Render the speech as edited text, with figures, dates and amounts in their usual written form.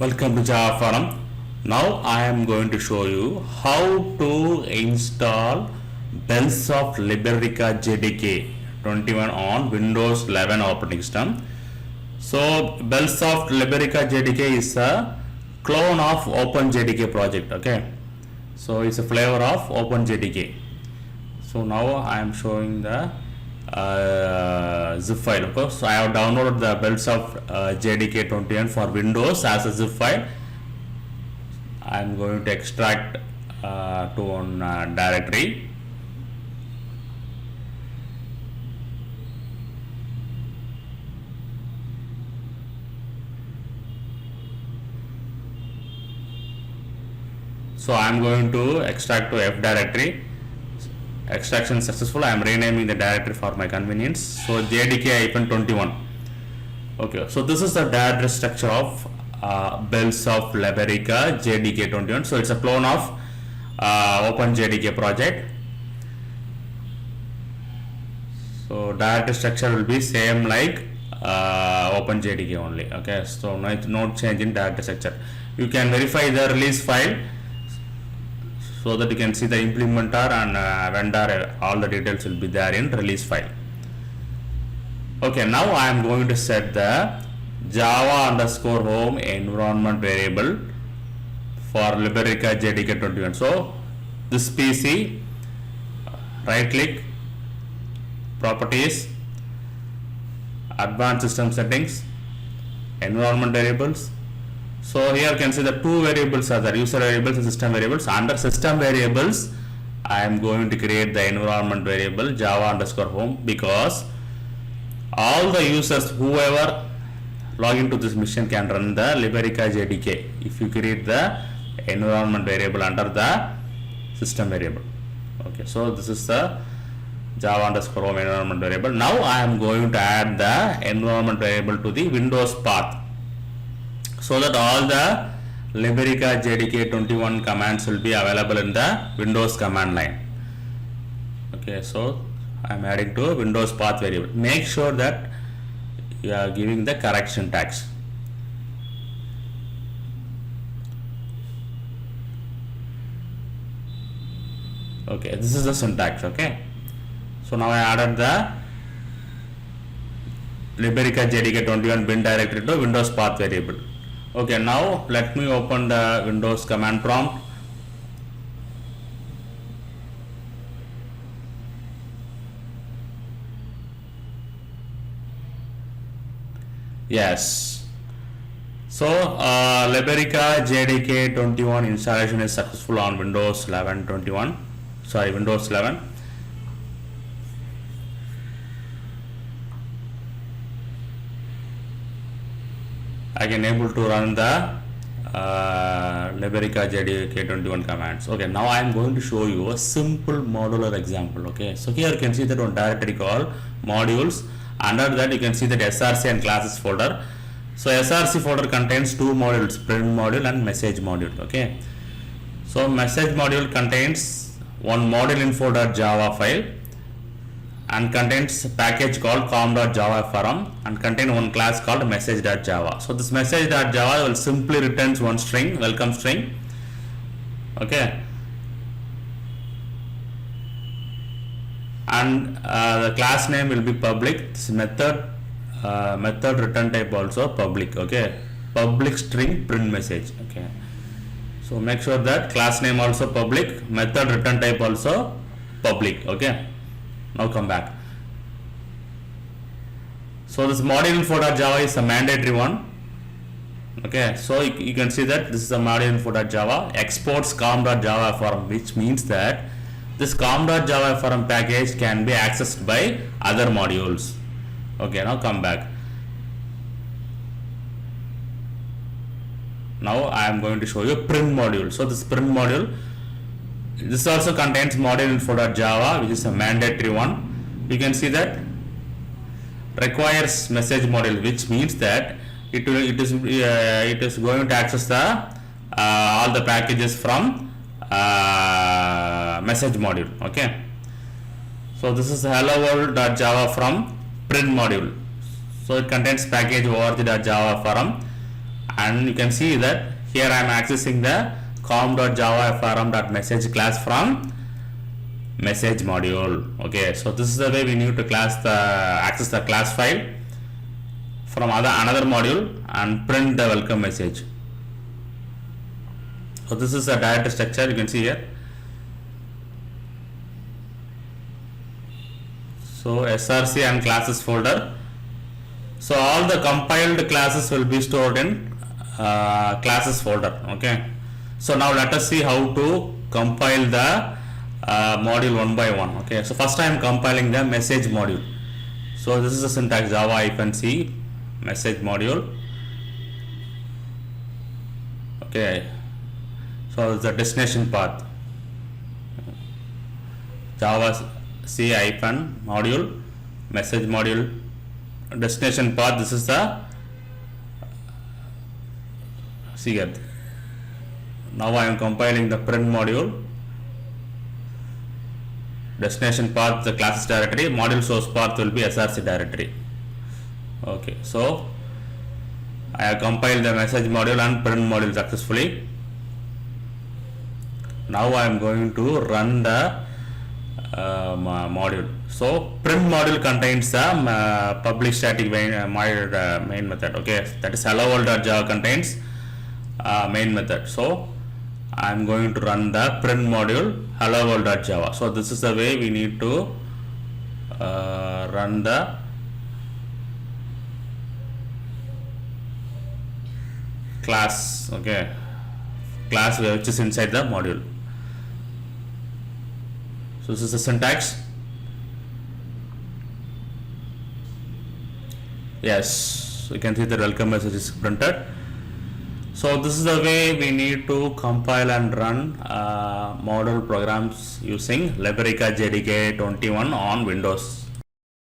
Welcome to JavaFrm. Now I am going to show you how to install Bellsoft Liberica JDK 21 on Windows 11 operating system. So Bellsoft Liberica JDK is a clone of OpenJDK project. Okay, so it's a flavor of OpenJDK. So now I am showing the zip file. Okay, so I have downloaded the Bellsoft JDK 21 for Windows as a zip file. I am going to extract to one directory. So I am going to extract to F directory. Extraction successful. I am renaming the directory for my convenience. So JDK-21. Okay, so this is the directory structure of Bellsoft Liberica JDK-21. So it's a clone of OpenJDK project. So directory structure will be same like OpenJDK only. Okay, so no change in directory structure. You can verify the release file so that you can see the implementer and vendor, all the details will be there in release file. Okay, now I am going to set the Java_home environment variable for Liberica JDK-21. So this PC, right click, properties, advanced system settings, environment variables. So here you can see the two variables are there, user variables and system variables. Under system variables, I am going to create the environment variable Java_home, because all the users, whoever log into this machine, can run the Liberica JDK if you create the environment variable under the system variable. Okay, so this is the Java_home environment variable. Now I am going to add the environment variable to the Windows path, so that all the Liberica JDK-21 commands will be available in the Windows command line. Okay, so I am adding to Windows path variable. Make sure that you are giving the correct syntax. Okay, this is the syntax. Okay, so now I added the Liberica JDK-21 bin directory to Windows path variable. Okay, now let me open the Windows command prompt. Yes, so Liberica JDK-21 installation is successful on Windows 11. I can able to run the Liberica JDK-21 commands. Okay, now I am going to show you a simple modular example. Okay, so here you can see that one directory called modules. Under that you can see that src and classes folder. So src folder contains two modules, print module and message module. Okay, so message module contains one module-info.java file and contains a package called com.javafrm and contain one class called Message.java. So this Message.java will simply returns one string, welcome string. Okay, and the class name will be public. This method return type also public. Okay, public string print message. Okay, so make sure that class name also public, method return type also public. Okay, now come back. So this module-info.java is a mandatory one. Okay, so you can see that this is a module-info.java exports com.javafrm, which means that this com.javafrm package can be accessed by other modules. Okay, now come back. Now I am going to show you print module. So this print module, this also contains module-info.java, which is a mandatory one. You can see that requires message module, which means that it is going to access the all the packages from message module. Okay, so this is HelloWorld.java from print module. So it contains package org.javafrm and you can see that here I am accessing the com.javafrm.message class from message module. Okay, so this is the way we need to access the class file from another module and print the welcome message. So this is a directory structure, you can see here. So src and classes folder. So all the compiled classes will be stored in classes folder. Okay, so now let us see how to compile the module one by one. Okay, so first I am compiling the message module. So this is the syntax java-c message module. Okay, so it's the destination path java c module message module destination path. This is the see here. Now I am compiling the print module. Destination path the classes directory, module source path will be src directory. Okay, so I have compiled the message module and print module successfully. Now I am going to run the module. So print module contains the public static main method. Okay, that is HelloWorld.java contains main method. So I am going to run the print module HelloWorld.java. So this is the way we need to run the class. Okay, class which is inside the module. So this is the syntax. Yes, you can see the welcome message is printed. So this is the way we need to compile and run module programs using Liberica JDK 21 on Windows.